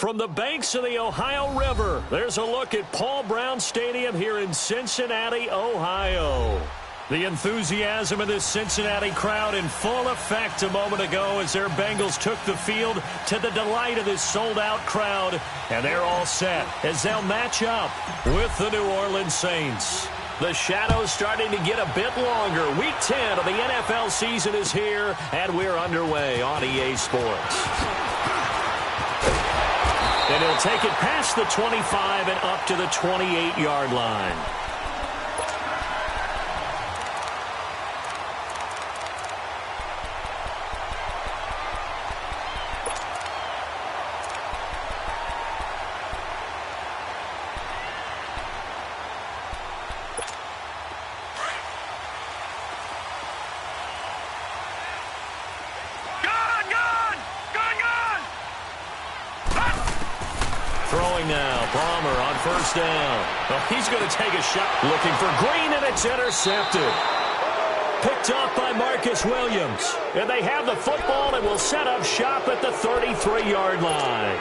From the banks of the Ohio River, there's a look at Paul Brown Stadium here in Cincinnati, Ohio. The enthusiasm of this Cincinnati crowd in full effect a moment ago as their Bengals took the field to the delight of this sold-out crowd. And they're all set as they'll match up with the New Orleans Saints. The shadows starting to get a bit longer. Week 10 of the NFL season is here, and we're underway on EA Sports. And he'll take it past the 25 and up to the 28-yard line. Throwing now, Palmer on first down. Well, he's going to take a shot. Looking for Green, and it's intercepted. Picked off by Marcus Williams. And they have the football and will set up shop at the 33-yard line.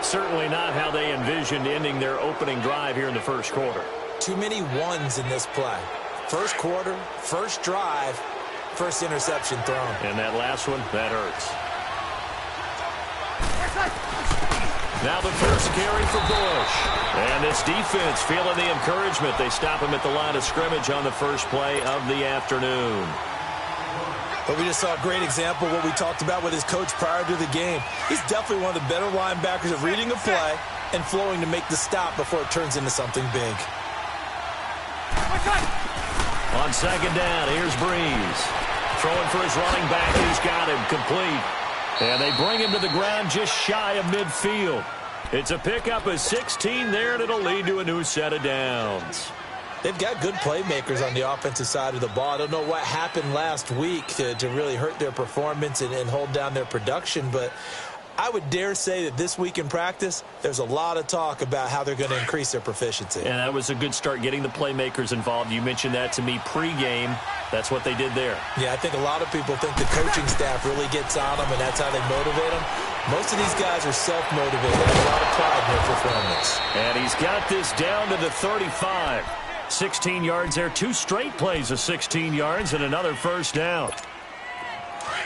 Certainly not how they envisioned ending their opening drive here in the first quarter. Too many ones in this play. First quarter, first drive, first interception thrown. And that last one, that hurts. Now the first carry for Bush. And this defense feeling the encouragement. They stop him at the line of scrimmage on the first play of the afternoon. But we just saw a great example of what we talked about with his coach prior to the game. He's definitely one of the better linebackers of reading a play and flowing to make the stop before it turns into something big. On second down, here's Breeze. Throwing for his running back. He's got him complete. And they bring him to the ground just shy of midfield. It's a pickup of 16 there, and it'll lead to a new set of downs. They've got good playmakers on the offensive side of the ball. I don't know what happened last week to really hurt their performance and hold down their production, but I would dare say that this week in practice, there's a lot of talk about how they're going to increase their proficiency. And that was a good start, getting the playmakers involved. You mentioned that to me pregame. That's what they did there. Yeah, I think a lot of people think the coaching staff really gets on them, and that's how they motivate them. Most of these guys are self-motivated. They have a lot of pride in their performance. And he's got this down to the 35. 16 yards there. Two straight plays of 16 yards and another first down.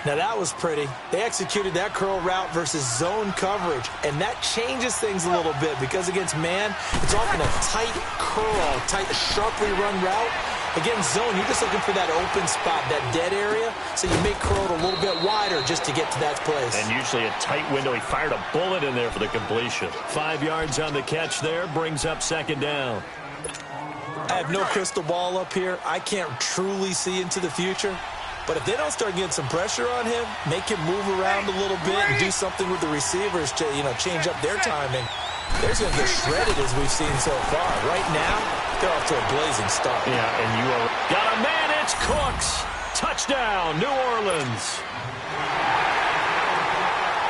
Now, that was pretty. They executed that curl route versus zone coverage, and that changes things a little bit because against man, it's often a tight curl, tight, sharply run route. Against zone, you're just looking for that open spot, that dead area, so you make curl a little bit wider just to get to that place. And usually a tight window. He fired a bullet in there for the completion. 5 yards on the catch there, brings up second down. I have no crystal ball up here. I can't truly see into the future. But if they don't start getting some pressure on him, make him move around a little bit and do something with the receivers to, change up their timing, they're going to get shredded as we've seen so far. Right now, they're off to a blazing start. Yeah, and you are got a man. It's Cooks. Touchdown, New Orleans.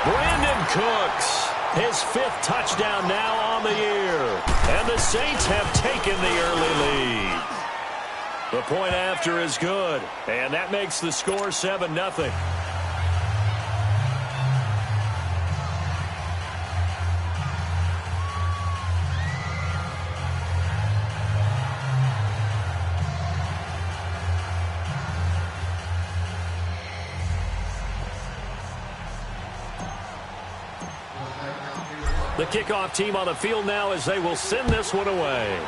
Brandon Cooks, his 5th touchdown now on the year. And the Saints have taken the early lead. The point after is good, and that makes the score 7-0. The kickoff team on the field now as they will send this one away.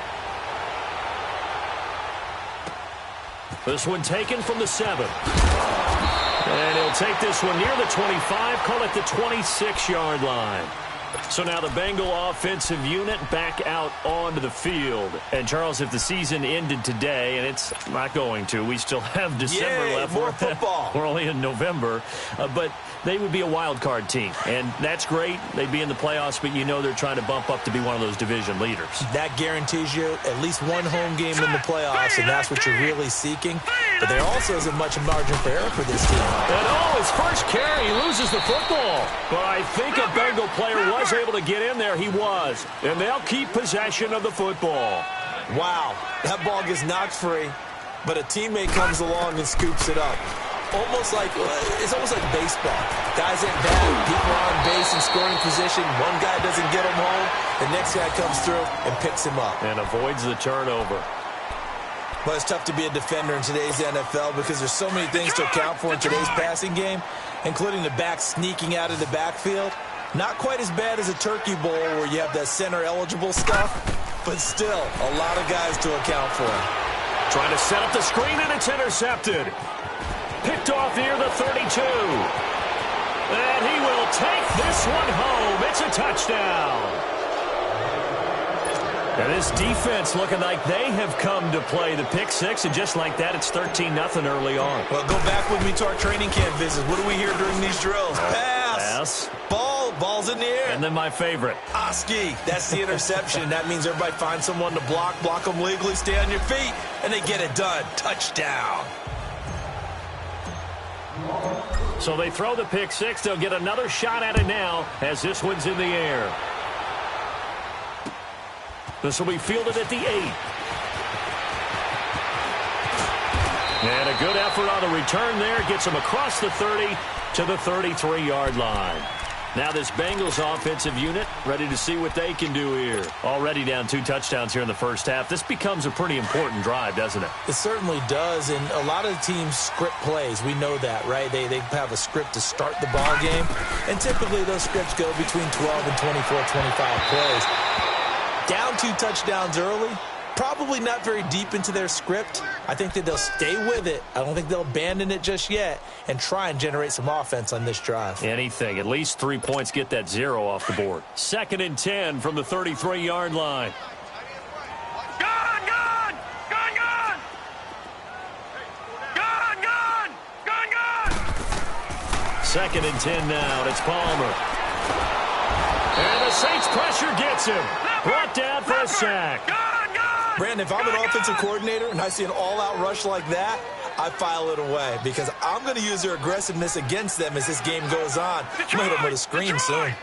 This one taken from the 7. And he'll take this one near the 25, call it the 26-yard line. So now the Bengal offensive unit back out onto the field. And, Charles, if the season ended today, and it's not going to, we still have December left. More football. We're only in November. But they would be a wild card team. And that's great. They'd be in the playoffs, but you know they're trying to bump up to be one of those division leaders. That guarantees you at least one home game in the playoffs, and that's what you're really seeking. But there also isn't much margin for error for this team. And, his first carry, he loses the football. But I think a Bengal player was able to get in there. He was. And they'll keep possession of the football. Wow. That ball gets knocked free, but a teammate comes along and scoops it up. almost like baseball. Guys at bat, people are on base in scoring position. One guy doesn't get him home. The next guy comes through and picks him up. And avoids the turnover. But it's tough to be a defender in today's NFL because there's so many things to account for in today's passing game, including the back sneaking out of the backfield. Not quite as bad as a turkey bowl where you have that center-eligible stuff, but still a lot of guys to account for. Trying to set up the screen, and it's intercepted. Picked off near the 32. And he will take this one home. It's a touchdown. And this defense looking like they have come to play the pick six, and just like that, it's 13-0 early on. Well, go back with me to our training camp visits. What do we hear during these drills? Pass. Ball's in the air. And then my favorite. Oski. That's the interception. That means everybody finds someone to block them legally, stay on your feet, and they get it done. Touchdown. So they throw the pick six. They'll get another shot at it now as this one's in the air. This will be fielded at the 8. And a good effort on the return there. Gets him across the 30 to the 33-yard line. Now this Bengals offensive unit ready to see what they can do here. Already down 2 touchdowns here in the first half. This becomes a pretty important drive, doesn't it? It certainly does, and a lot of the teams script plays. We know that, right? They have a script to start the ball game, and typically those scripts go between 12 and 24, 25 plays. Down 2 touchdowns early, probably not very deep into their script. I think that they'll stay with it. I don't think they'll abandon it just yet and try and generate some offense on this drive. Anything. At least 3 points, get that 0 off the board. 2nd and 10 from the 33-yard line. Gone! 2nd and 10 now. It's Palmer. And the Saints pressure gets him. Brought down for a sack. Brandon, if I'm an offensive coordinator and I see an all-out rush like that, I file it away because I'm going to use their aggressiveness against them as this game goes on. I'm going to hit them with a screen soon.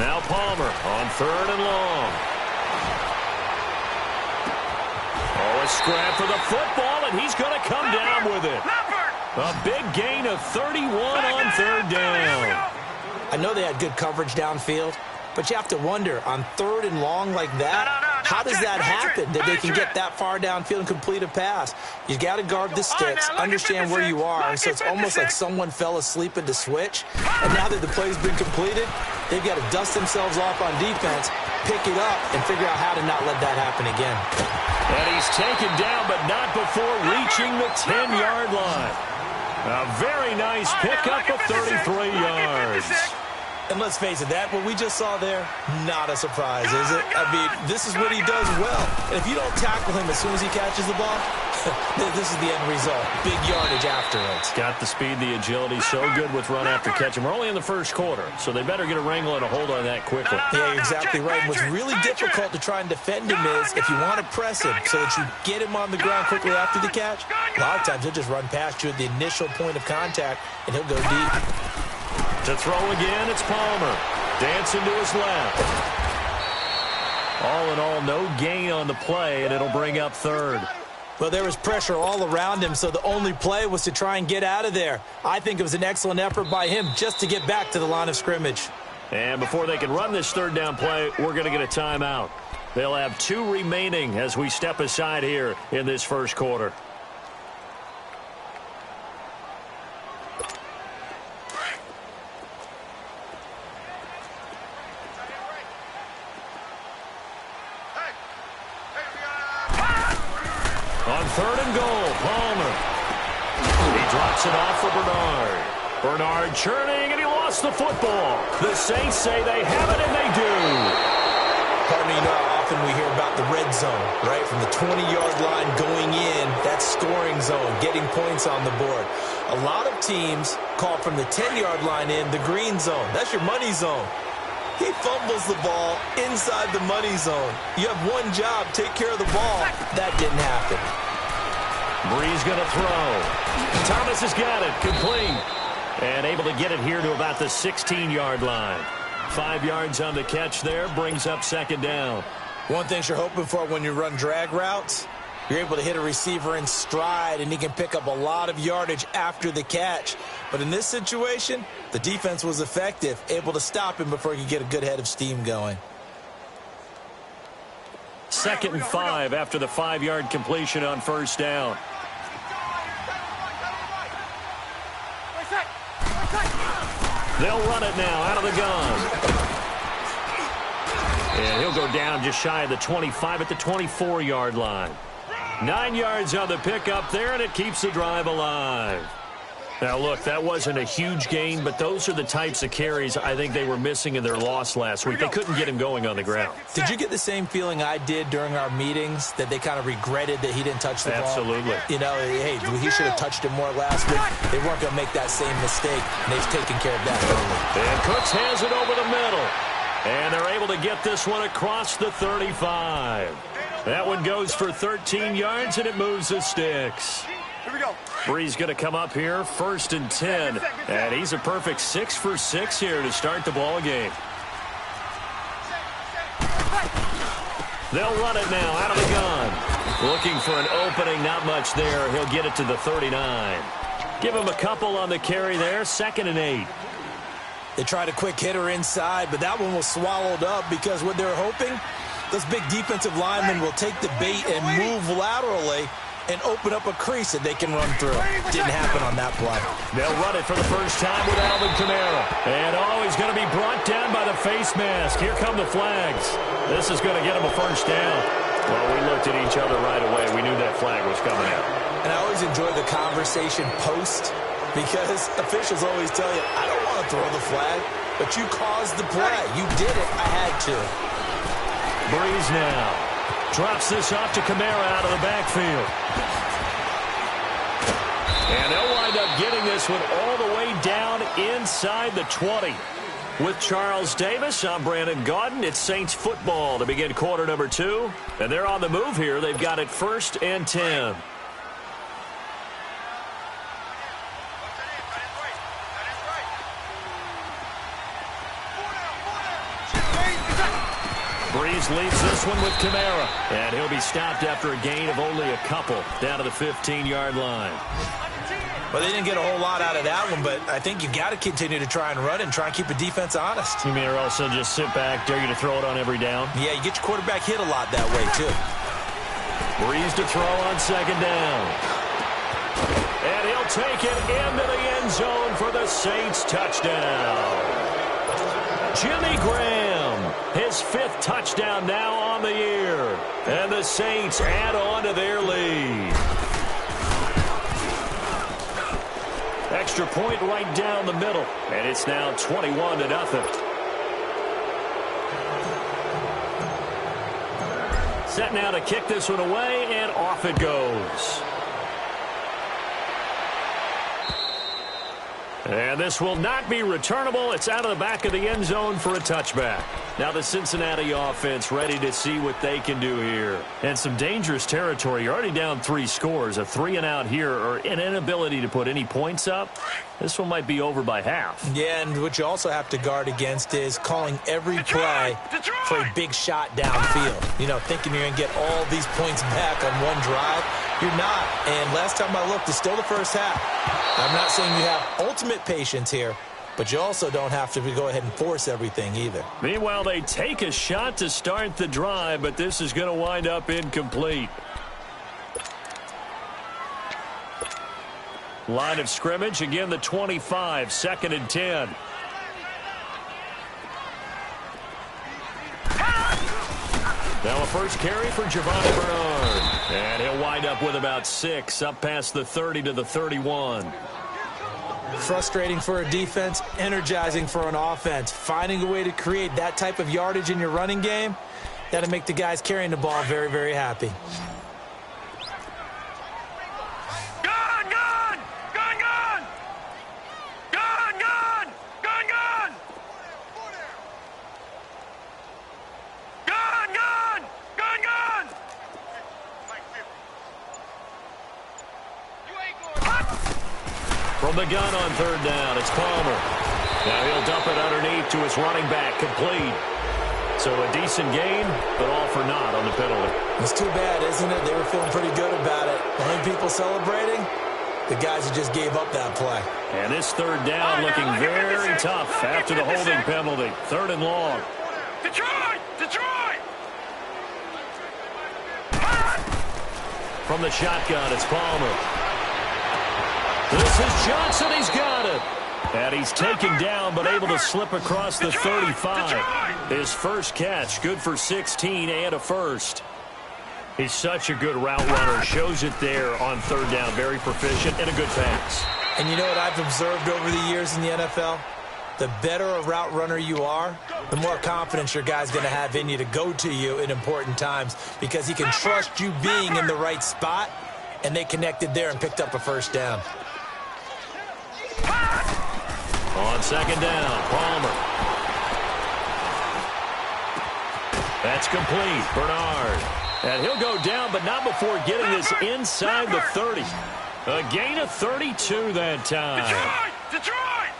Now Palmer on 3rd and long. Oh, a scrap for the football, and he's going to come down with it. A big gain of 31 on 3rd down. I know they had good coverage downfield, but you have to wonder, on 3rd and long like that, how does that happen, that they can get that far downfield and complete a pass? You got to guard the sticks, understand where you are, and so it's almost like someone fell asleep at the switch, and now that the play's been completed, they've got to dust themselves off on defense, pick it up, and figure out how to not let that happen again. And he's taken down, but not before reaching the 10-yard line. A very nice pickup of 33 yards. And let's face it, that what we just saw there, not a surprise, is it? I mean, this is what he does well. And if you don't tackle him as soon as he catches the ball, this is the end result. Big yardage afterwards. Got the speed, the agility, so good with run after catch. And we're only in the first quarter, so they better get a wrangle and a hold on that quickly. Yeah, you're exactly right. And what's really difficult to try and defend him is if you want to press him so that you get him on the ground quickly after the catch, a lot of times he'll just run past you at the initial point of contact, and he'll go deep. To throw again, it's Palmer. Dancing to his left. All in all, no gain on the play, and it'll bring up 3rd. Well, there was pressure all around him, so the only play was to try and get out of there. I think it was an excellent effort by him just to get back to the line of scrimmage. And before they can run this 3rd down play, we're going to get a timeout. They'll have 2 remaining as we step aside here in this first quarter. On 3rd and goal, Palmer. He drops it off for Bernard. Bernard churning, and he lost the football. The Saints say they have it, and they do. Pardon me, you know how often we hear about the red zone, right? From the 20-yard line going in, that's scoring zone, getting points on the board. A lot of teams call from the 10-yard line in the green zone. That's your money zone. He fumbles the ball inside the money zone. You have one job, take care of the ball. That didn't happen. Bree's going to throw. Thomas has got it, complete. And able to get it here to about the 16-yard line. 5 yards on the catch there, brings up 2nd down. One thing you're hoping for when you run drag routes, You're able to hit a receiver in stride, and he can pick up a lot of yardage after the catch. But in this situation, the defense was effective, able to stop him before he could get a good head of steam going. 2nd and 5 after the 5-yard completion on first down. They'll run it now out of the gun. And he'll go down just shy of the 25 at the 24-yard line. 9 yards on the pickup there, and it keeps the drive alive. Now, look, that wasn't a huge gain, but those are the types of carries I think they were missing in their loss last week. They couldn't get him going on the ground. Did you get the same feeling I did during our meetings, that they kind of regretted that he didn't touch the ball? Absolutely. You know, hey, he should have touched it more last week. They weren't going to make that same mistake, and they've taken care of that early. And Cooks has it over the middle. And they're able to get this one across the 35. That one goes for 13 yards, and it moves the sticks. Here we go. Bree's going to come up here, 1st and 10. And he's a perfect 6 for 6 here to start the ball game. They'll run it now out of the gun. Looking for an opening, not much there. He'll get it to the 39. Give him a couple on the carry there, 2nd and 8. They tried a quick hitter inside, but that one was swallowed up because what they're hoping, those big defensive linemen will take the bait and move laterally and open up a crease that they can run through. Didn't happen on that play. They'll run it for the first time with Alvin Kamara. And he's going to be brought down by the face mask. Here come the flags. This is going to get him a first down. Well, we looked at each other right away. We knew that flag was coming out. And I always enjoy the conversation post, because officials always tell you, I don't want to throw the flag, but you caused the play. You did it. I had to. Breeze now. Drops this off to Kamara out of the backfield. And they'll wind up getting this one all the way down inside the 20. With Charles Davis, I'm Brandon Gaudin. It's Saints football to begin quarter number 2. And they're on the move here. They've got it 1st and 10. Breeze leads this one with Kamara. And he'll be stopped after a gain of only a couple down to the 15-yard line. Well, they didn't get a whole lot out of that one, but I think you've got to continue to try and run and try and keep the defense honest. You mean or also just sit back, dare you to throw it on every down? Yeah, you get your quarterback hit a lot that way, too. Breeze to throw on 2nd down. And he'll take it into the end zone for the Saints touchdown. Jimmy Graham, his 5th touchdown now on the year. And the Saints add on to their lead. Extra point right down the middle. And it's now 21-0. Set now to kick this one away, and off it goes. And this will not be returnable. It's out of the back of the end zone for a touchback. Now the Cincinnati offense ready to see what they can do here. And some dangerous territory. You're already down 3 scores. A 3-and-out here, or an inability to put any points up. This one might be over by half. Yeah, and what you also have to guard against is calling every play for a big shot downfield. You know, thinking you're going to get all these points back on one drive. You're not. And last time I looked, it's still the first half. I'm not saying you have ultimate patience here, but you also don't have to go ahead and force everything either. Meanwhile, they take a shot to start the drive, but this is going to wind up incomplete. Line of scrimmage, again the 25, 2nd and 10. Now a first carry for Giovanni Bernard. And he'll wind up with about 6, up past the 30 to the 31. Frustrating for a defense, energizing for an offense. Finding a way to create that type of yardage in your running game, that'll make the guys carrying the ball very, very happy. From the gun on 3rd down, it's Palmer. Now he'll dump it underneath to his running back, complete. So a decent gain, but all for naught on the penalty. It's too bad, isn't it? They were feeling pretty good about it. The only people celebrating, the guys who just gave up that play. And this third down looking very tough after the holding penalty. 3rd and long. Detroit! From the shotgun, it's Palmer. This is Johnson. He's got it. And he's taken down, but able to slip across the 35. His first catch, good for 16 and a first. He's such a good route runner. Shows it there on 3rd down. Very proficient and a good pass. And you know what I've observed over the years in the NFL? The better a route runner you are, the more confidence your guy's going to have in you to go to you in important times because he can trust you being in the right spot, and they connected there and picked up a first down. On 2nd down, Palmer. That's complete. Bernard. And he'll go down, but not before getting this inside the 30. A gain of 32 that time. Detroit!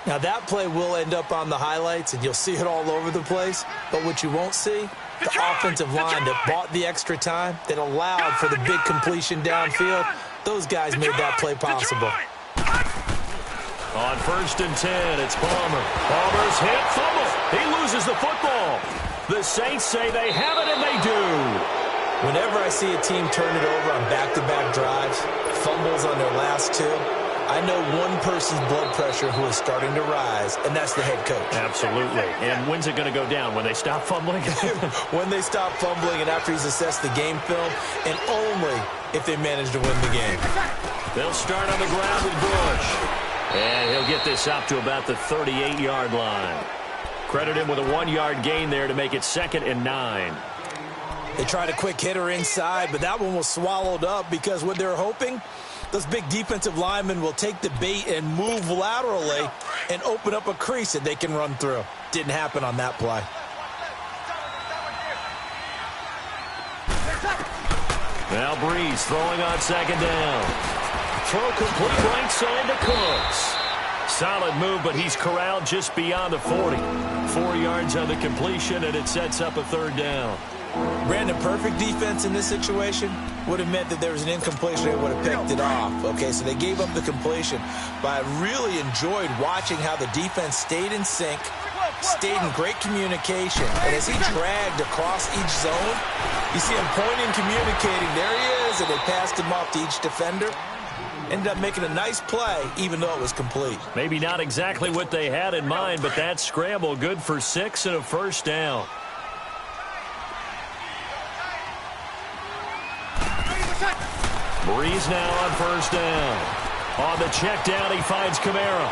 Now, that play will end up on the highlights, and you'll see it all over the place. But what you won't see, the offensive line that bought the extra time, that allowed for the big completion downfield, those guys made that play possible. On 1st and 10, it's Palmer. Palmer's hit, fumble. He loses the football. The Saints say they have it, and they do. Whenever I see a team turn it over on back-to-back drives, fumbles on their last two, I know one person's blood pressure who is starting to rise, and that's the head coach. Absolutely. And when's it going to go down? When they stop fumbling? When they stop fumbling and after he's assessed the game film, and only if they manage to win the game. They'll start on the ground with Bush. And he'll get this up to about the 38-yard line. Credit him with a 1-yard gain there to make it 2nd and 9. They tried a quick hitter inside, but that one was swallowed up because what they're hoping, those big defensive linemen will take the bait and move laterally and open up a crease that they can run through. Didn't happen on that play. Now Breeze throwing on 2nd down. Throw complete right side to Cooks. Solid move, but he's corralled just beyond the 40. 4 yards on the completion, and it sets up a 3rd down. Brandon, perfect defense in this situation would have meant that there was an incompletion. They would have picked it off. Okay, so they gave up the completion. But I really enjoyed watching how the defense stayed in sync, stayed in great communication. And as he dragged across each zone, you see him pointing, communicating. There he is, and they passed him off to each defender. Ended up making a nice play, even though it was complete. Maybe not exactly what they had in mind, but that scramble good for 6 and a first down. Breeze now on 1st down. On the check down, he finds Kamara.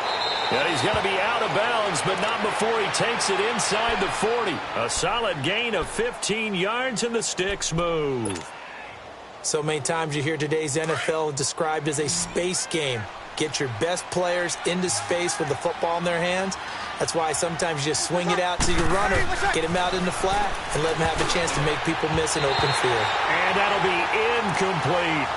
And he's going to be out of bounds, but not before he takes it inside the 40. A solid gain of 15 yards, and the sticks move. So many times you hear today's NFL described as a space game. Get your best players into space with the football in their hands. That's why sometimes you just swing it out to your runner, get him out in the flat, and let him have a chance to make people miss an open field. And that'll be incomplete.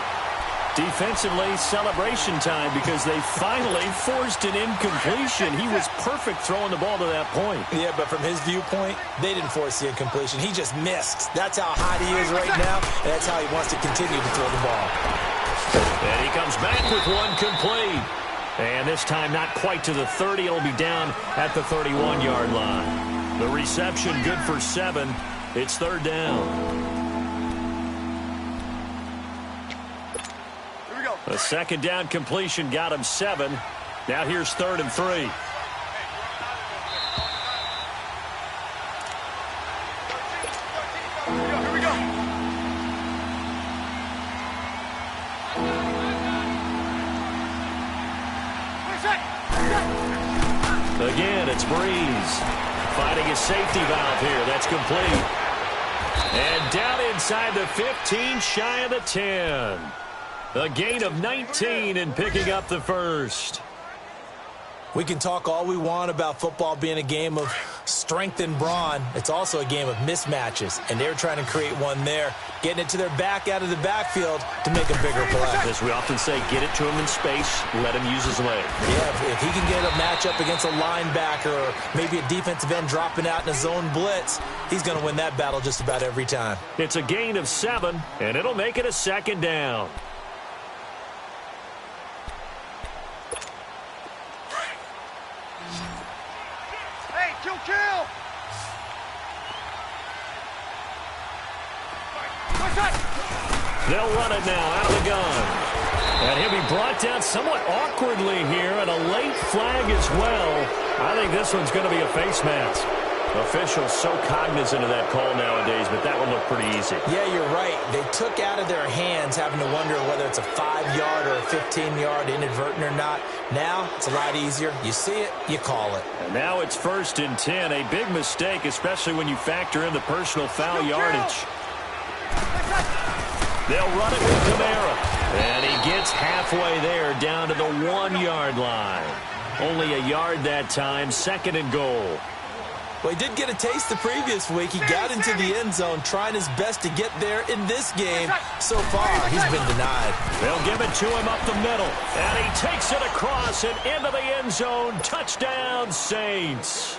Defensively, celebration time because they finally forced an incompletion. He was perfect throwing the ball to that point. Yeah, but from his viewpoint, they didn't force the incompletion. He just missed. That's how hot he is right now, and that's how he wants to continue to throw the ball. And he comes back with one complete. And this time not quite to the 30. It'll be down at the 31-yard line. The reception good for 7. It's 3rd down. A 2nd down completion got him 7. Now here's 3rd and 3. Here we go. Again, it's Breeze. Finding his safety valve here. That's complete. And down inside the 15, shy of the 10. A gain of 19 and picking up the first. We can talk all we want about football being a game of strength and brawn. It's also a game of mismatches, and they're trying to create one there, getting it to their back out of the backfield to make a bigger play. As we often say, get it to him in space, let him use his leg. Yeah, if he can get a matchup against a linebacker or maybe a defensive end dropping out in a zone blitz, he's going to win that battle just about every time. It's a gain of 7, and it'll make it a 2nd down. Kill! They'll run it now out of the gun. And he'll be brought down somewhat awkwardly here, and a late flag as well. I think this one's going to be a face mask. Officials so cognizant of that call nowadays, but that one looked pretty easy. Yeah, you're right. They took out of their hands having to wonder whether it's a 5-yard or a 15-yard inadvertent or not. Now, it's a lot easier. You see it, you call it. And now it's 1st and 10. A big mistake, especially when you factor in the personal foul yardage. They'll run it with Kamara. And he gets halfway there down to the 1-yard line. Only a yard that time, 2nd and goal. Well, he did get a taste the previous week. He got into the end zone trying his best to get there in this game. So far, he's been denied. They'll give it to him up the middle. And he takes it across and into the end zone. Touchdown, Saints.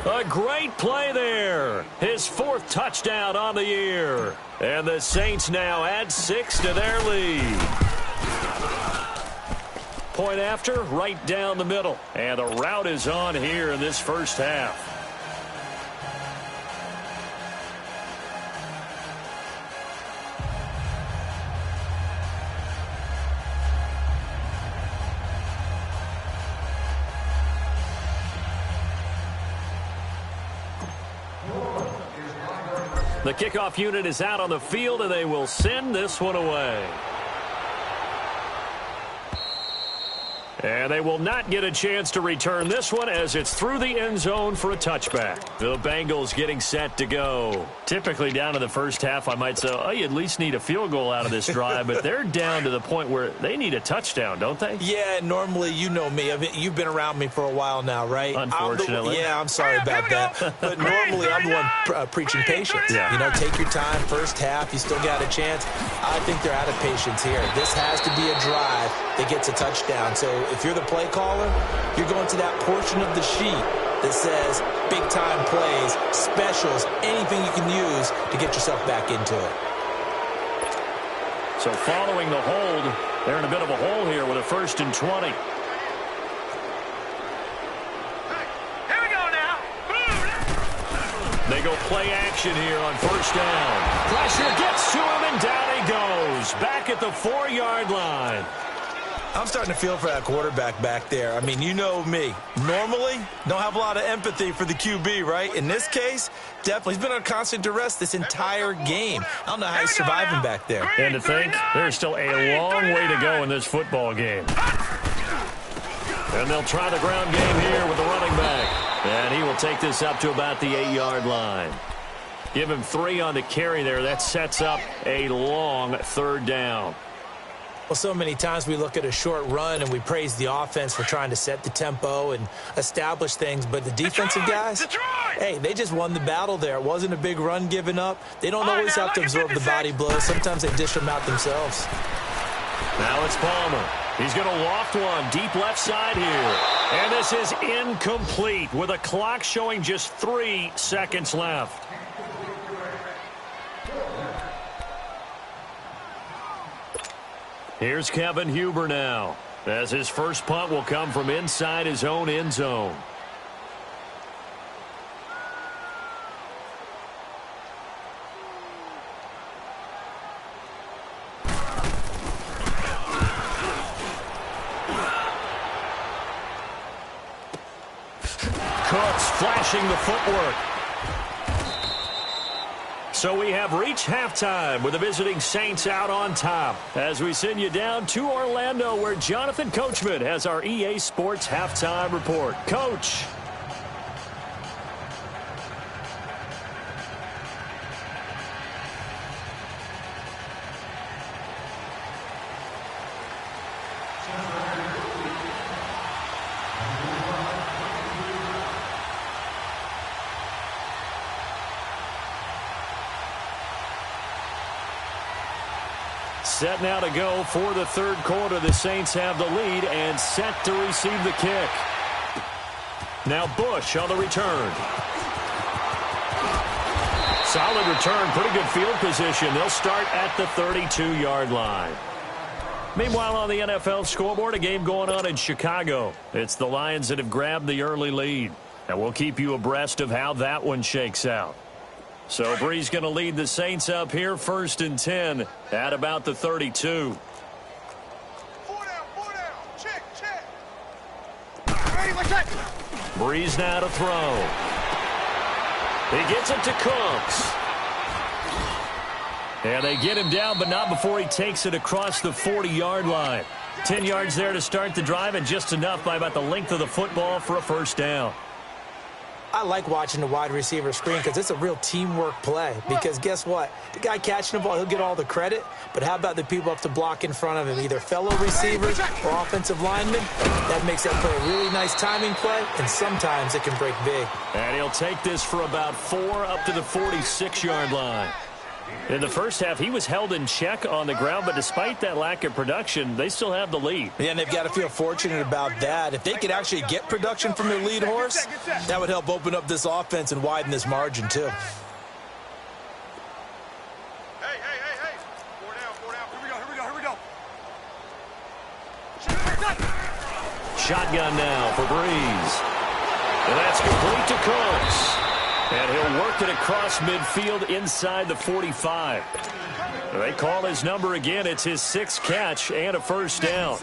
A great play there. His 4th touchdown on the year. And the Saints now add 6 to their lead. Point after, right down the middle. And the route is on here in this first half. The kickoff unit is out on the field, and they will send this one away. And they will not get a chance to return this one as it's through the end zone for a touchback. The Bengals getting set to go. Typically down to the first half, I might say, oh, you at least need a field goal out of this drive, but they're down to the point where they need a touchdown, don't they? Yeah, normally, you know me. You've been around me for a while now, right? Unfortunately. I'm sorry about that. But normally, I'm the one preaching patience. Yeah. You know, take your time. First half, you still got a chance. I think they're out of patience here. This has to be a drive that gets a touchdown. So if you're the play caller, you're going to that portion of the sheet that says big-time plays, specials, anything you can use to get yourself back into it. So following the hold, they're in a bit of a hole here with a 1st and 20. Here we go now. They go play action here on 1st down. Pressure gets to him, and down he goes. Back at the 4-yard line. I'm starting to feel for that quarterback back there. I mean, you know me. Normally, don't have a lot of empathy for the QB, right? In this case, definitely. He's been under constant duress this entire game. I don't know how he's surviving back there. And to think, there's still a long way to go in this football game. And they'll try the ground game here with the running back. And he will take this up to about the 8-yard line. Give him 3 on the carry there. That sets up a long 3rd down. Well, so many times we look at a short run and we praise the offense for trying to set the tempo and establish things, but the defensive guys, hey, they just won the battle there. It wasn't a big run given up. They don't always have to absorb the body blows. Sometimes they dish them out themselves. Now it's Palmer. He's going to loft one deep left side here. And this is incomplete with a clock showing just 3 seconds left. Here's Kevin Huber now, as his first punt will come from inside his own end zone. Cooks flashing the footwork. So we have reached halftime with the visiting Saints out on top as we send you down to Orlando where Jonathan Coachman has our EA Sports halftime report. Coach. Set now to go for the third quarter. The Saints have the lead and set to receive the kick. Now Bush on the return. Solid return, pretty good field position. They'll start at the 32-yard line. Meanwhile, on the NFL scoreboard, a game going on in Chicago. It's the Lions that have grabbed the early lead. And we'll keep you abreast of how that one shakes out. So Bree's going to lead the Saints up here, 1st and 10 at about the 32. 4 down. Check. Ready, what's that? Breeze now to throw. He gets it to Cooks. And they get him down, but not before he takes it across the 40-yard line. 10 yards there to start the drive, and just enough by about the length of the football for a first down. I like watching the wide receiver screen because it's a real teamwork play. Because guess what? The guy catching the ball, he'll get all the credit. But how about the people up to block in front of him, either fellow receivers or offensive linemen? That makes that play a really nice timing play, and sometimes it can break big. And he'll take this for about 4 up to the 46-yard line. In the first half, he was held in check on the ground, but despite that lack of production, they still have the lead. Yeah, and they've got to feel fortunate about that. If they could actually get production from their lead horse, that would help open up this offense and widen this margin, too. Hey. 4 down. Here we go. Shotgun now for Breeze. And that's complete to Cooks. And he'll work it across midfield inside the 45. They call his number again. It's his 6th catch and a first down.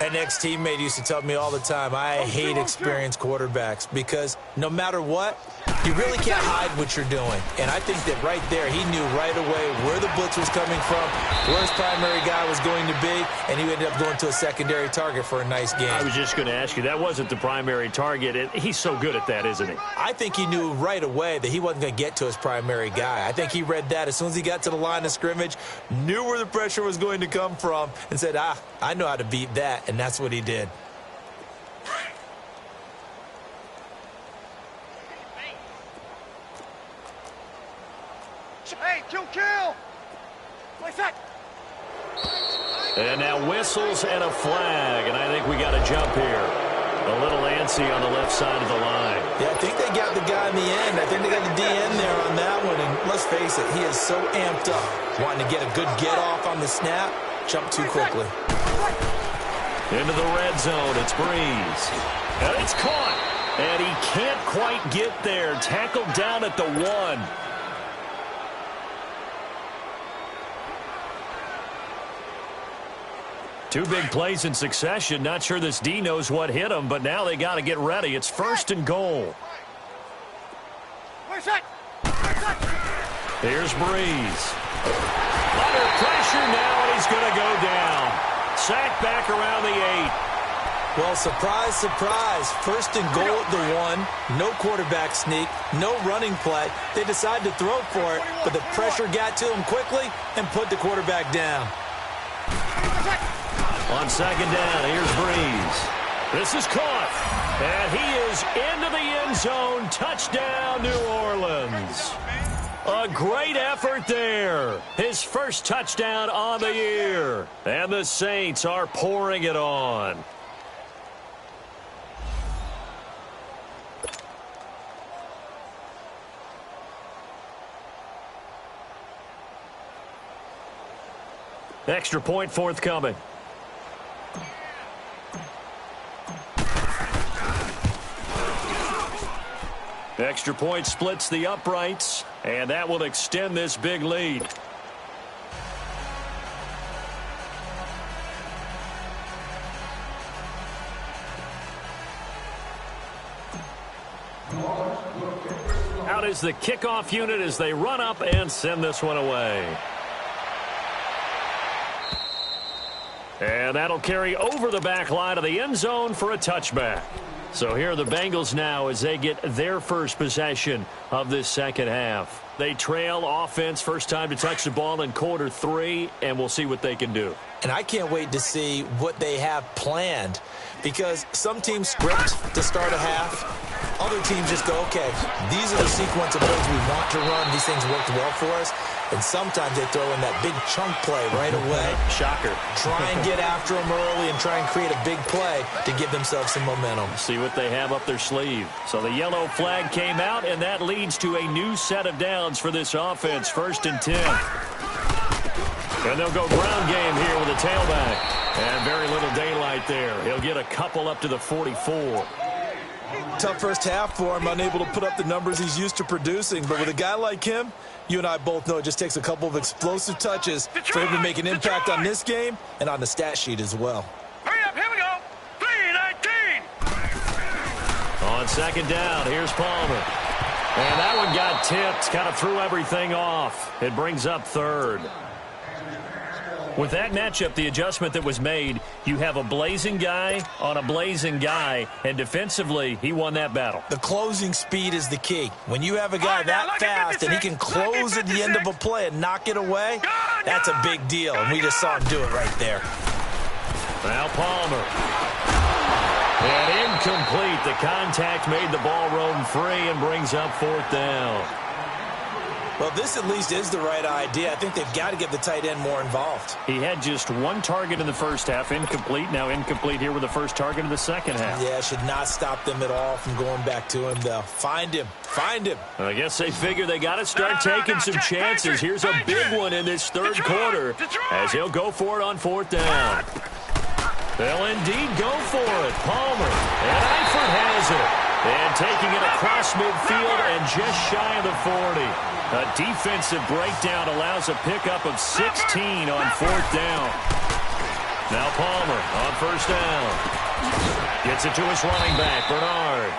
An ex-teammate used to tell me all the time, I hate experienced quarterbacks because no matter what, you really can't hide what you're doing. And I think that right there, he knew right away where the blitz was coming from, where his primary guy was going to be, and he ended up going to a secondary target for a nice game. I was just going to ask you, that wasn't the primary target. He's so good at that, isn't he? I think he knew right away that he wasn't going to get to his primary guy. I think he read that as soon as he got to the line of scrimmage, knew where the pressure was going to come from, and said, I know how to beat that, and that's what he did. Hey, kill. What's that? And now whistles and a flag, and I think we got a jump here. A little antsy on the left side of the line. Yeah, I think they got the guy in the end. I think they got the DN there on that one, and let's face it, he is so amped up, wanting to get a good get-off on the snap, jump too quickly. Into the red zone, it's Breeze. And it's caught, and he can't quite get there. Tackled down at the 1. Two big plays in succession. Not sure this D knows what hit him, but now they got to get ready. It's 1st and goal. Where's that? Here's Breeze. Under pressure now, and he's going to go down. Sacked back around the 8. Well, surprise, surprise. 1st and goal at the 1. No quarterback sneak. No running play. They decided to throw for it, but the pressure got to him quickly and put the quarterback down. On 2nd down, here's Breeze. This is caught. And he is into the end zone. Touchdown, New Orleans. A great effort there. His first touchdown on the year. And the Saints are pouring it on. Extra point forthcoming. Extra point splits the uprights, and that will extend this big lead. Out is the kickoff unit as they run up and send this one away. And that'll carry over the back line of the end zone for a touchback. So here are the Bengals now as they get their first possession of this second half. They trail offense, first time to touch the ball in quarter 3, and we'll see what they can do. And I can't wait to see what they have planned, because some teams script to start a half. Other teams just go, okay, these are the sequence of plays we want to run. These things worked well for us. And sometimes they throw in that big chunk play right away. Shocker. Try and get after them early and try and create a big play to give themselves some momentum. See what they have up their sleeve. So the yellow flag came out, and that leads to a new set of downs for this offense. 1st and 10. And they'll go ground game here with a tailback. And very little daylight there. He'll get a couple up to the 44. Tough first half for him, unable to put up the numbers he's used to producing. But with a guy like him, you and I both know it just takes a couple of explosive touches for him to make an impact on this game and on the stat sheet as well. Hurry up, here we go. 3:19. On 2nd down, here's Palmer. And that one got tipped, kind of threw everything off. It brings up 3rd. With that matchup, the adjustment that was made, you have a blazing guy on a blazing guy, and defensively, he won that battle. The closing speed is the key. When you have a guy that fast and he can close at the end of a play and knock it away, that's a big deal, and we just saw him do it right there. Now Palmer. And incomplete. The contact made the ball roam free and brings up 4th down. Well, this at least is the right idea. I think they've got to get the tight end more involved. He had just 1 target in the first half, incomplete. Now incomplete here with the first target in the second half. Yeah, should not stop them at all from going back to him, though. Find him. Find him. I guess they figure they got to start taking some chances. Here's a big one in this 3rd quarter as he'll go for it on 4th down. They'll indeed go for it. Palmer. And Eifert has it. And taking it across midfield and just shy of the 40. A defensive breakdown allows a pickup of 16 on 4th down. Now Palmer on 1st down. Gets it to his running back, Bernard.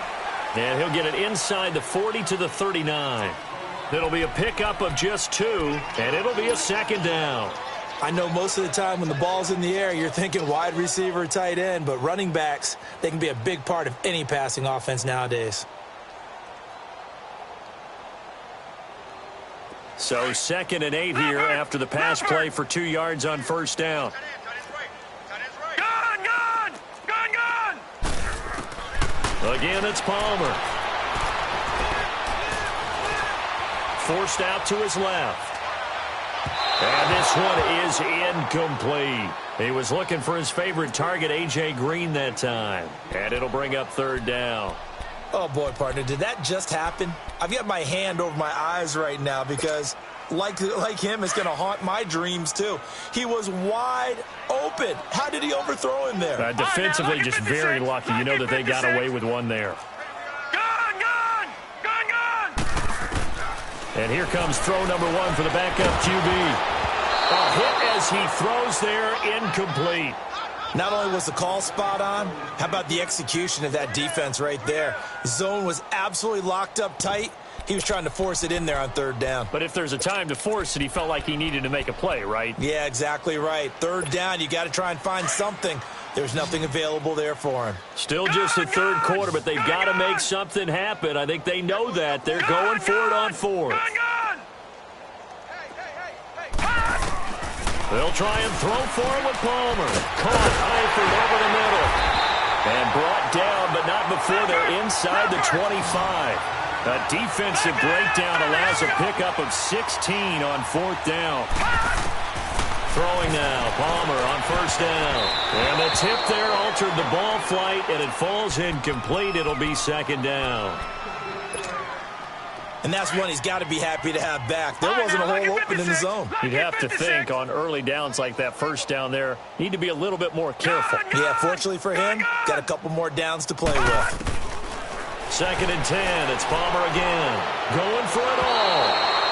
And he'll get it inside the 40 to the 39. It'll be a pickup of just 2, and it'll be a 2nd down. I know most of the time when the ball's in the air, you're thinking wide receiver, tight end, but running backs, they can be a big part of any passing offense nowadays. So 2nd and 8 here after the pass play for 2 yards on 1st down. Gun, gun! Gun, gun! Again, it's Palmer. Forced out to his left. And this one is incomplete. He was looking for his favorite target, A.J. Green, that time. And it'll bring up 3rd down. Oh, boy, partner, did that just happen? I've got my hand over my eyes right now because, like him, it's going to haunt my dreams, too. He was wide open. How did he overthrow him there? Defensively, just very lucky. You know that they got away with one there. Gun, gun! Gun, gun! And here comes throw number 1 for the backup QB. A hit as he throws there, incomplete. Not only was the call spot on, how about the execution of that defense right there? Zone was absolutely locked up tight. He was trying to force it in there on 3rd down. But if there's a time to force it, he felt like he needed to make a play, right? Yeah, exactly right. 3rd down, you got to try and find something. There's nothing available there for him. Still just the 3rd quarter, but they've got to make something happen. I think they know that. They're going for it on 4th. They'll try and throw for him with Palmer. Caught Eifert over the middle. And brought down, but not before they're inside the 25. A defensive breakdown allows a pickup of 16 on 4th down. Throwing now, Palmer on 1st down. And the tip there altered the ball flight, and it falls incomplete. It'll be 2nd down. And that's one he's got to be happy to have back. There wasn't a hole open in the zone. You'd have to think on early downs like that 1st down there, need to be a little bit more careful. Yeah, fortunately for him, got a couple more downs to play with. 2nd and 10, it's Palmer again. Going for it all.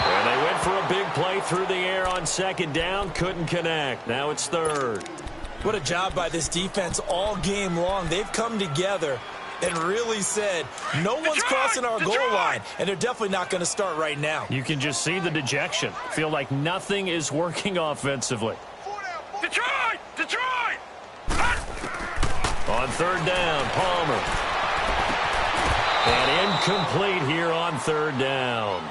And they went for a big play through the air on 2nd down, couldn't connect. Now it's 3rd. What a job by this defense all game long. They've come together and really said, no one's crossing our goal line, and they're definitely not going to start right now. You can just see the dejection. Feel like nothing is working offensively. Detroit! Detroit! On 3rd down, Palmer. And incomplete here on 3rd down.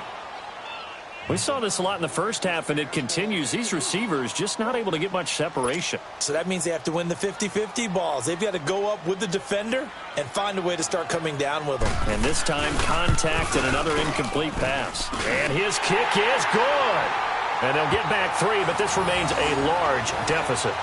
We saw this a lot in the first half, and it continues. These receivers just not able to get much separation. So that means they have to win the 50-50 balls. They've got to go up with the defender and find a way to start coming down with them. And this time, contact and another incomplete pass. And his kick is good. And they'll get back 3, but this remains a large deficit.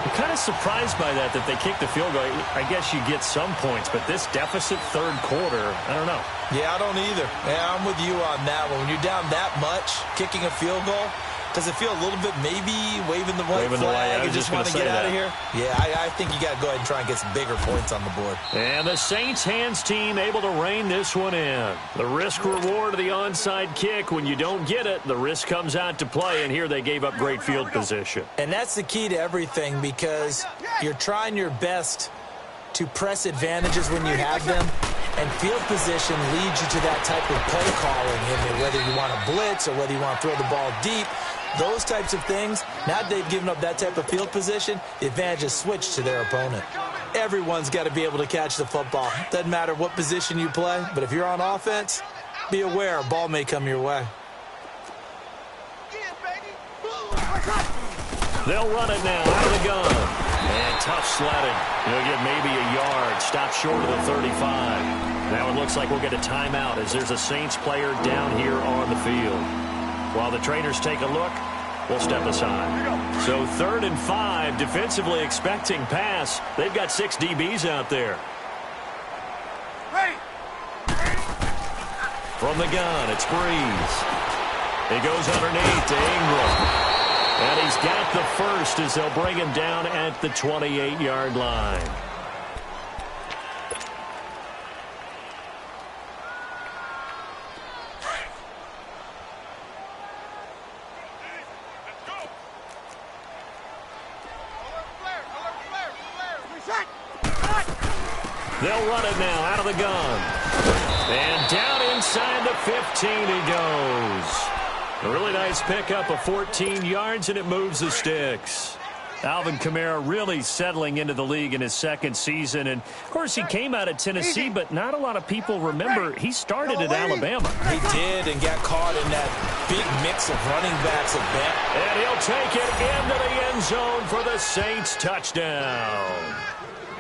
I'm kind of surprised by that they kicked the field goal. I guess you get some points, but this deficit third quarter, I don't know. Yeah, I don't either. Yeah, I'm with you on that one. When you're down that much, kicking a field goal, does it feel a little bit maybe waving the white flag and just want to get out of here? Yeah, I think you got to go ahead and try and get some bigger points on the board. And the Saints hands team able to rein this one in. The risk reward of the onside kick, when you don't get it, the risk comes out to play, and here they gave up great field position. And that's the key to everything, because you're trying your best to press advantages when you have them, and field position leads you to that type of play calling, and whether you want to blitz or whether you want to throw the ball deep. Those types of things, now that they've given up that type of field position, the advantage is switched to their opponent. Everyone's got to be able to catch the football. Doesn't matter what position you play, but if you're on offense, be aware a ball may come your way. They'll run it now out of the gun. And tough sledding. He'll get maybe a yard. Stop short of the 35. Now it looks like we'll get a timeout as there's a Saints player down here on the field. While the trainers take a look, we'll step aside. So 3rd and 5, defensively expecting pass. They've got 6 DBs out there. From the gun, it's Breeze. He goes underneath to Ingram. And he's got the first as they'll bring him down at the 28-yard line. They'll run it now out of the gun. And down inside the 15 he goes. A really nice pickup of 14 yards, and it moves the sticks. Alvin Kamara really settling into the league in his 2nd season. And, of course, he came out of Tennessee, but not a lot of people remember he started at Alabama. He did, and got caught in that big mix of running backs at Bama. And he'll take it into the end zone for the Saints touchdown.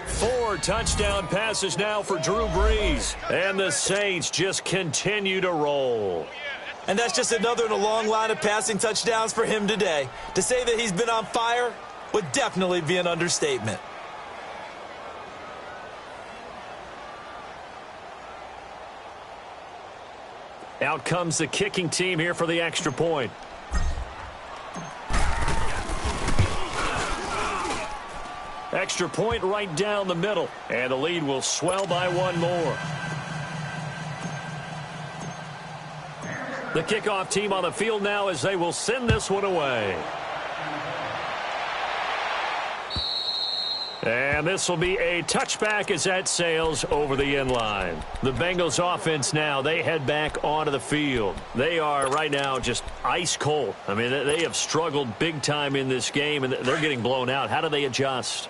4 touchdown passes now for Drew Brees. And the Saints just continue to roll. And that's just another in a long line of passing touchdowns for him today. To say that he's been on fire would definitely be an understatement. Out comes the kicking team here for the extra point. Extra point right down the middle. And the lead will swell by 1 more. The kickoff team on the field now as they will send this one away. And this will be a touchback as that sails over the end line. The Bengals offense now, they head back onto the field. They are right now just ice cold. I mean, they have struggled big time in this game, and they're getting blown out. How do they adjust?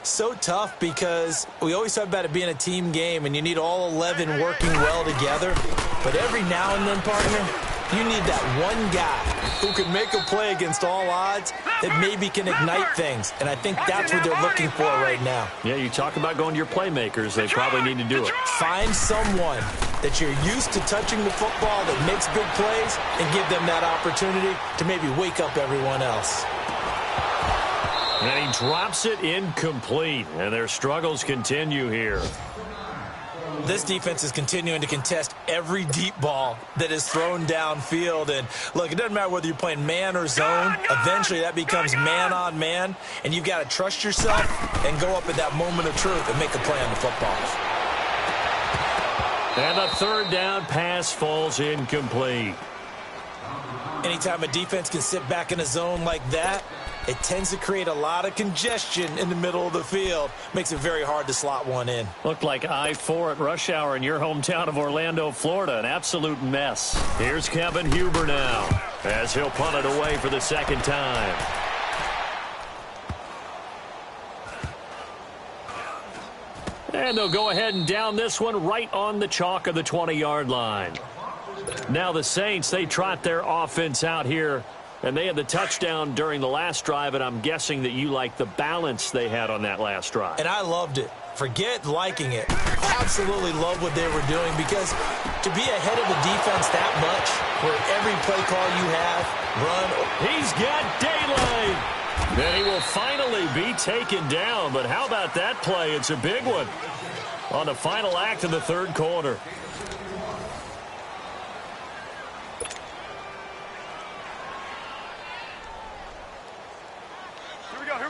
So tough, because we always talk about it being a team game and you need all 11 working well together. But every now and then, partner, you need that one guy who can make a play against all odds that maybe can ignite things. And I think that's what they're looking for right now. Yeah, you talk about going to your playmakers. They probably need to do it. Find someone that you're used to touching the football that makes big plays and give them that opportunity to maybe wake up everyone else. And he drops it incomplete, and their struggles continue here. This defense is continuing to contest every deep ball that is thrown downfield. And, look, it doesn't matter whether you're playing man or zone. Eventually that becomes man-on-man, and you've got to trust yourself and go up at that moment of truth and make a play on the football. And the 3rd down pass falls incomplete. Anytime a defense can sit back in a zone like that, it tends to create a lot of congestion in the middle of the field. Makes it very hard to slot one in. Looked like I-4 at rush hour in your hometown of Orlando, Florida. An absolute mess. Here's Kevin Huber now as he'll punt it away for the 2nd time. And they'll go ahead and down this one right on the chalk of the 20-yard line. Now the Saints, they trot their offense out here. And they had the touchdown during the last drive, and I'm guessing that you like the balance they had on that last drive. And I loved it. Forget liking it. Absolutely love what they were doing, because to be ahead of the defense that much, where every play call you have, run. He's got daylight. And he will finally be taken down. But how about that play? It's a big one on the final act of the third quarter.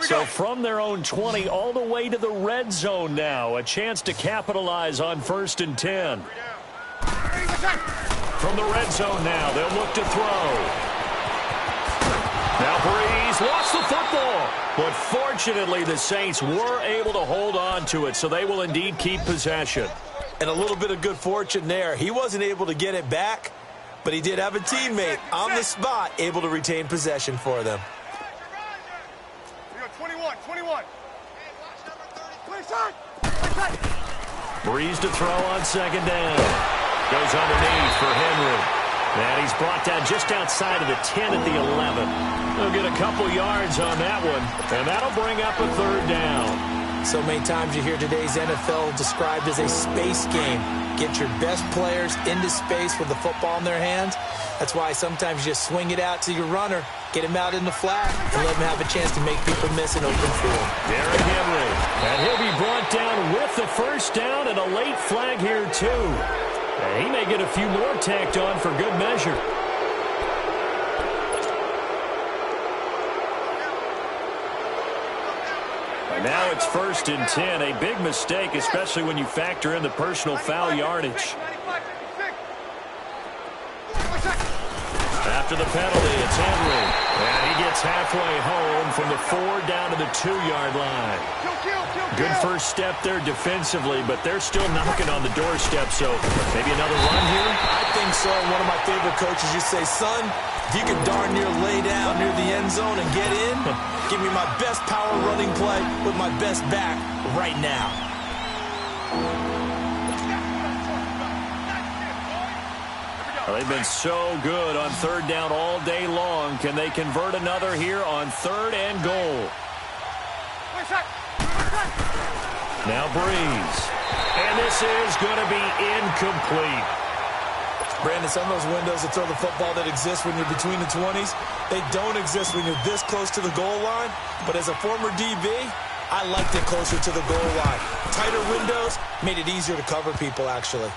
So from their own 20 all the way to the red zone now. A chance to capitalize on 1st and 10. From the red zone now, they'll look to throw. Now Breeze lost the football. But fortunately, the Saints were able to hold on to it, so they will indeed keep possession. And a little bit of good fortune there. He wasn't able to get it back, but he did have a teammate on the spot able to retain possession for them. 21. Breeze to throw on 2nd down. Goes underneath for Henry. And he's brought down just outside of the 10 at the 11. He'll get a couple yards on that one, and that'll bring up a 3rd down. So many times you hear today's NFL described as a space game. Get your best players into space with the football in their hands. That's why sometimes you just swing it out to your runner, get him out in the flat, and let him have a chance to make people miss an open field. Derrick Henry. And he'll be brought down with the 1st down and a late flag here, too. And he may get a few more tacked on for good measure. And now it's 1st and 10. A big mistake, especially when you factor in the personal foul yardage. After the penalty, it's Henry. And he gets halfway home from the 4 down to the 2-yard line. Good first step there defensively, but they're still knocking on the doorstep, so maybe another run here? I think so. One of my favorite coaches used to say, son, if you can darn near lay down near the end zone and get in, give me my best power running play with my best back right now. Well, they've been so good on 3rd down all day long. Can they convert another here on 3rd and goal? Now Breeze. And this is going to be incomplete. Brandon, some of those windows to throw the football that exist when you're between the 20s, they don't exist when you're this close to the goal line. But as a former DB, I liked it closer to the goal line. Tighter windows made it easier to cover people, actually.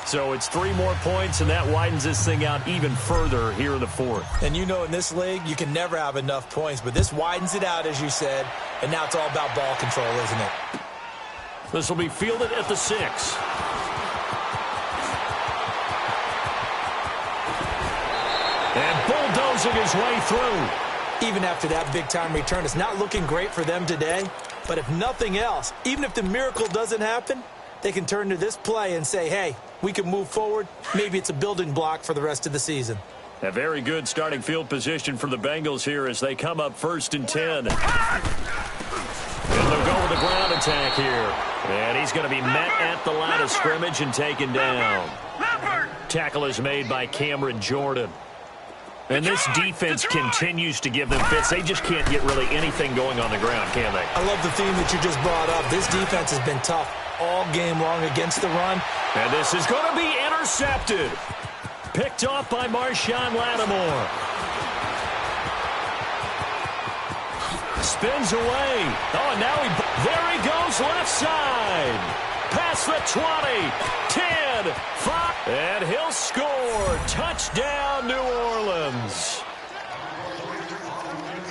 So it's 3 more points, and that widens this thing out even further here in the 4th. And you know, in this league, you can never have enough points, but this widens it out, as you said, and now it's all about ball control, isn't it? This will be fielded at the 6. And bulldozing his way through. Even after that big-time return, it's not looking great for them today, but if nothing else, even if the miracle doesn't happen, they can turn to this play and say, hey, we can move forward. Maybe it's a building block for the rest of the season. A very good starting field position for the Bengals here as they come up 1st and 10. And they'll go with the ground attack here. And he's going to be met at the line of scrimmage and taken down. Tackle is made by Cameron Jordan. And this defense continues to give them fits. They just can't get really anything going on the ground, can they? I love the theme that you just brought up. This defense has been tough all game long against the run. And this is going to be intercepted. Picked off by Marshawn Lattimore. Spins away. Oh, and now there he goes left side. Past the 20, 10, 5, and he'll score. Touchdown, New Orleans.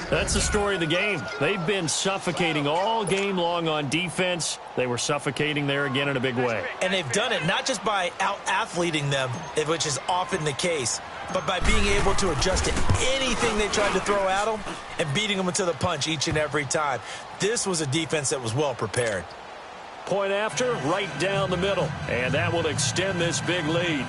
That's the story of the game. They've been suffocating all game long on defense. They were suffocating there again in a big way. And they've done it not just by out-athleting them, which is often the case, but by being able to adjust to anything they tried to throw at them and beating them to the punch each and every time. This was a defense that was well prepared. Point after, right down the middle. And that will extend this big lead.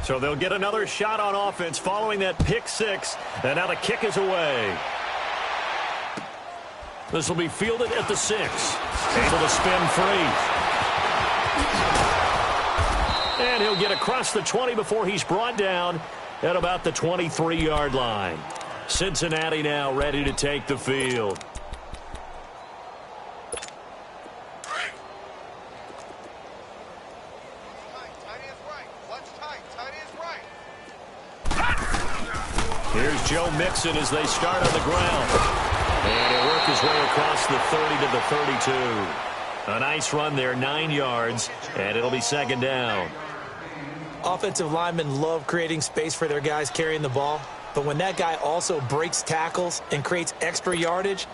So they'll get another shot on offense following that pick 6. And now the kick is away. This will be fielded at the 6. Able to spin free. And he'll get across the 20 before he's brought down at about the 23-yard line. Cincinnati now ready to take the field. Here's Joe Mixon as they start on the ground. And he'll work his way across the 30 to the 32. A nice run there, 9 yards, and it'll be second down. Offensive linemen love creating space for their guys carrying the ball, but when that guy also breaks tackles and creates extra yardage,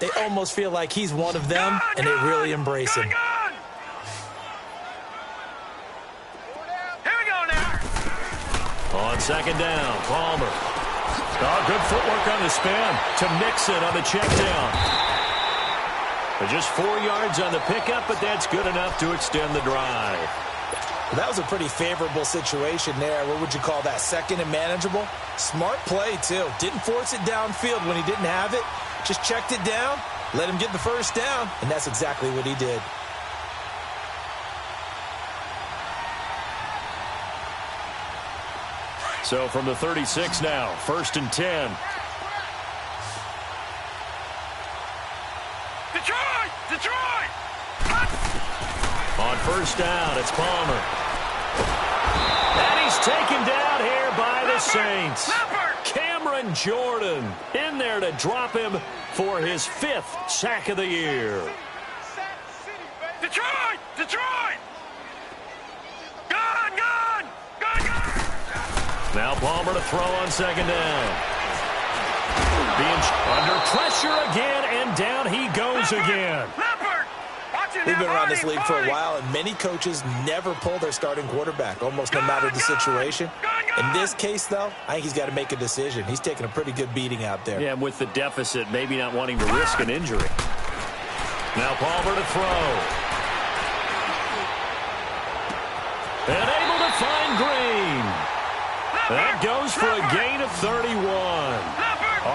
they almost feel like he's one of them, and they really embrace him. Here we go now. On second down, Palmer. Oh, good footwork on the spin to Mixon on the check down. Just 4 yards on the pickup, but that's good enough to extend the drive. Well, that was a pretty favorable situation there. What would you call that? Second and manageable? Smart play, too. Didn't force it downfield when he didn't have it. Just checked it down, let him get the first down, and that's exactly what he did. So from the 36 now, 1st and 10. Detroit! Detroit! On first down, it's Palmer. And he's taken down here by the Saints. Cameron Jordan in there to drop him for his 5th sack of the year. Detroit! Detroit! Gone! Gone! Gone! Gone! Now Palmer to throw on second down. Being under pressure again, and down he goes again. We've been around this league for a while, and many coaches never pull their starting quarterback, almost no matter the situation. In this case, though, I think he's got to make a decision. He's taking a pretty good beating out there. Yeah, and with the deficit, maybe not wanting to risk an injury. Now Palmer to throw. And able to find Green. That goes for a gain of 31.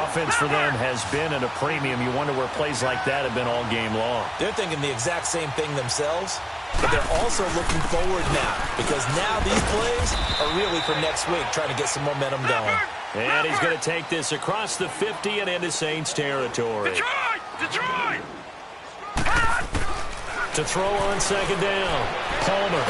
Offense for them has been at a premium. You wonder where plays like that have been all game long. They're thinking the exact same thing themselves, but they're also looking forward now, because now these plays are really for next week, trying to get some momentum going. And he's going to take this across the 50 and into Saints territory. Detroit! Detroit! To throw on second down. Palmer.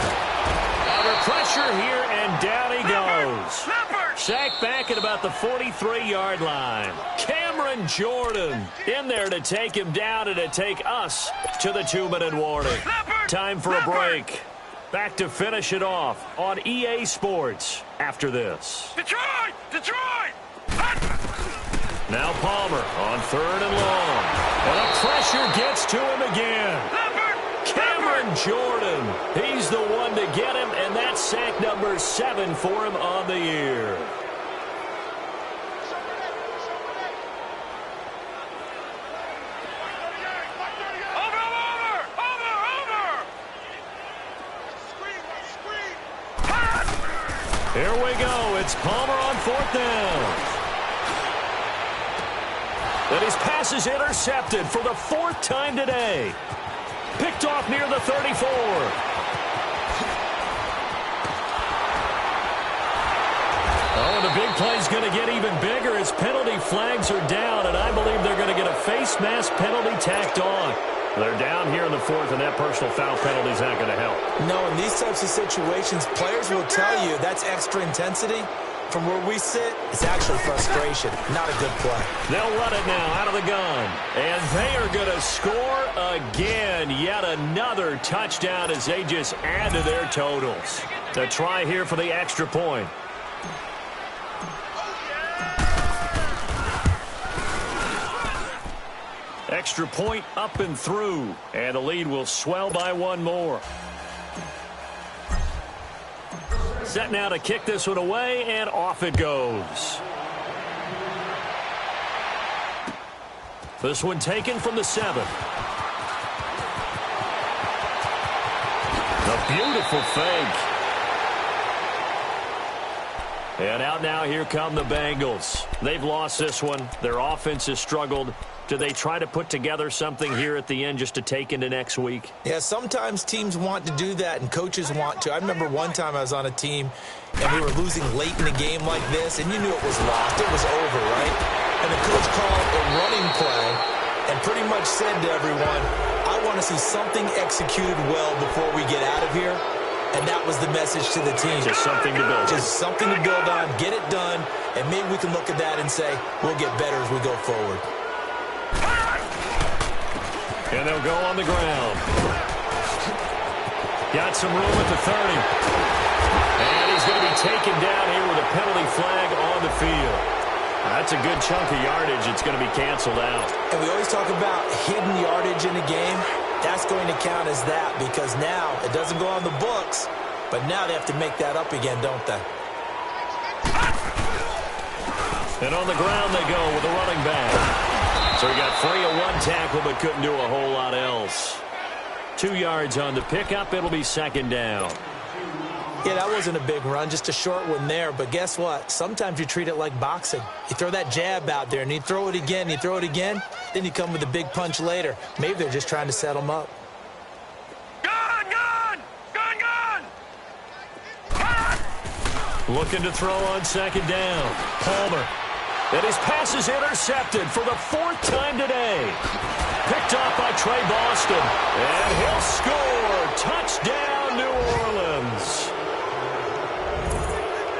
Under pressure here, and down he goes. Sacked back at about the 43-yard line. Cameron Jordan in there to take him down and to take us to the 2-minute warning. Time for a break. Back to finish it off on EA Sports after this. Detroit! Detroit! Now Palmer on 3rd and long. And the pressure gets to him again. Cameron Jordan, he's the one to get him, and that's sack number 7 for him on the year. Here we go. It's Palmer on 4th down. And his pass is intercepted for the 4th time today. Picked off near the 34. Oh, and the big play's going to get even bigger as penalty flags are down, and I believe they're going to get a face mask penalty tacked on. They're down here in the 4th, and that personal foul penalty is not going to help. No, in these types of situations, players will tell you that's extra intensity. From where we sit, it's actually frustration, not a good play. They'll run it now out of the gun. And they are going to score again. Yet another touchdown as they just add to their totals. The try here for the extra point. Extra point up and through. And the lead will swell by 1 more. Set now to kick this one away, and off it goes. This one taken from the 7. A beautiful fake. And out now, here come the Bengals. They've lost this one. Their offense has struggled. Do they try to put together something here at the end just to take into next week? Yeah, sometimes teams want to do that and coaches want to. I remember one time I was on a team and we were losing late in a game like this, and you knew it was lost. It was over, right? And the coach called a running play and pretty much said to everyone, I want to see something executed well before we get out of here. And that was the message to the team. Just something to build on. Just something to build on, get it done, and maybe we can look at that and say, we'll get better as we go forward. And they'll go on the ground. Got some room at the 30. And he's going to be taken down here with a penalty flag on the field. That's a good chunk of yardage. It's going to be canceled out. And we always talk about hidden yardage in a game. That's going to count as that because now it doesn't go on the books, but now they have to make that up again, don't they? And on the ground they go with a running back. So he got free of one tackle but couldn't do a whole lot else. 2 yards on the pickup. It'll be second down. Yeah, that wasn't a big run, just a short one there. But guess what? Sometimes you treat it like boxing. You throw that jab out there, and you throw it again, you throw it again, then you come with a big punch later. Maybe they're just trying to set them up. Gun! Gun! Gun! Gun! Looking to throw on second down. Palmer. And his pass is intercepted for the 4th time today. Picked off by Trey Boston. And he'll score. Touchdown, New Orleans.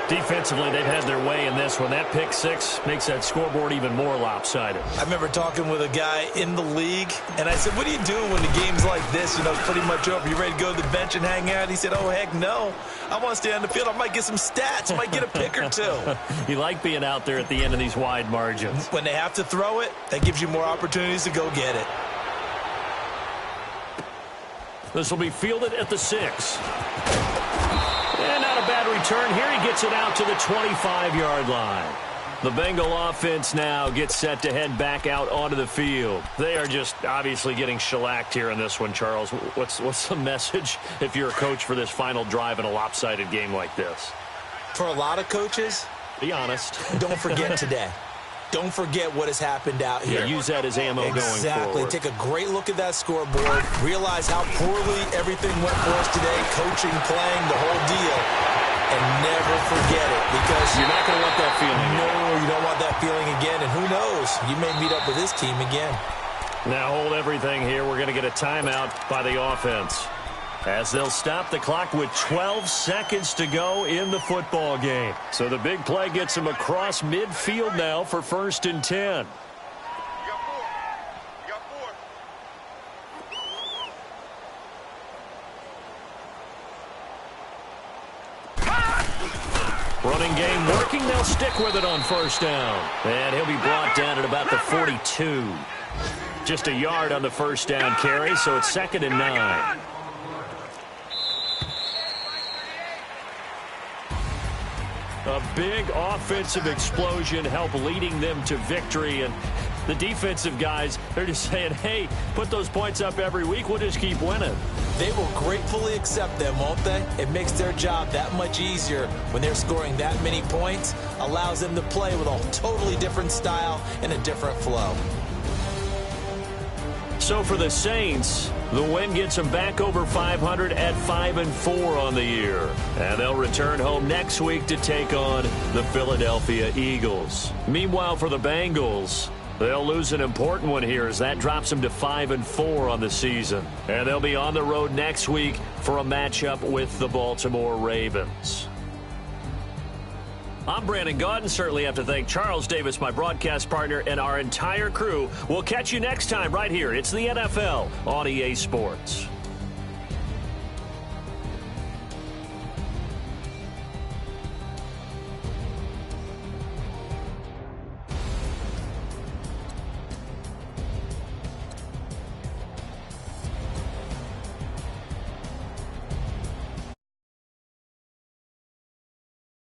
Defensively, they've had their way in this one. That pick six makes that scoreboard even more lopsided. I remember talking with a guy in the league, and I said, what are you doing when the game's like this? You know, it's pretty much over. You ready to go to the bench and hang out? He said, oh, heck no. I want to stay on the field. I might get some stats. I might get a pick or two. You like being out there at the end of these wide margins. When they have to throw it, that gives you more opportunities to go get it. This will be fielded at the 6. And not a bad return here. He gets it out to the 25-yard line. The Bengal offense now gets set to head back out onto the field. They are just obviously getting shellacked here in this one, Charles. What's the message if you're a coach for this final drive in a lopsided game like this? For a lot of coaches, be honest. Don't forget today. Don't forget what has happened out here. Yeah, use that as ammo going forward. Exactly. Take a great look at that scoreboard. Realize how poorly everything went for us today. Coaching, playing, the whole deal. And never forget it because you're not going to want that feeling. No, you don't want that feeling again. And who knows? You may meet up with this team again. Now hold everything here. We're going to get a timeout by the offense, as they'll stop the clock with 12 seconds to go in the football game. So the big play gets him across midfield now for 1st and 10. Running game working. They'll stick with it on 1st down. And he'll be brought down at about the 42. Just a yard on the 1st down carry, so it's 2nd and 9. A big offensive explosion helped leading them to victory. And the defensive guys, they're just saying, hey, put those points up every week. We'll just keep winning. They will gratefully accept them, won't they? It makes their job that much easier when they're scoring that many points. Allows them to play with a totally different style and a different flow. So for the Saints, the win gets them back over 500 at 5-4 on the year. And they'll return home next week to take on the Philadelphia Eagles. Meanwhile, for the Bengals, they'll lose an important one here as that drops them to 5-4 on the season. And they'll be on the road next week for a matchup with the Baltimore Ravens. I'm Brandon Gaudin. Certainly have to thank Charles Davis, my broadcast partner, and our entire crew. We'll catch you next time right here. It's the NFL on EA Sports.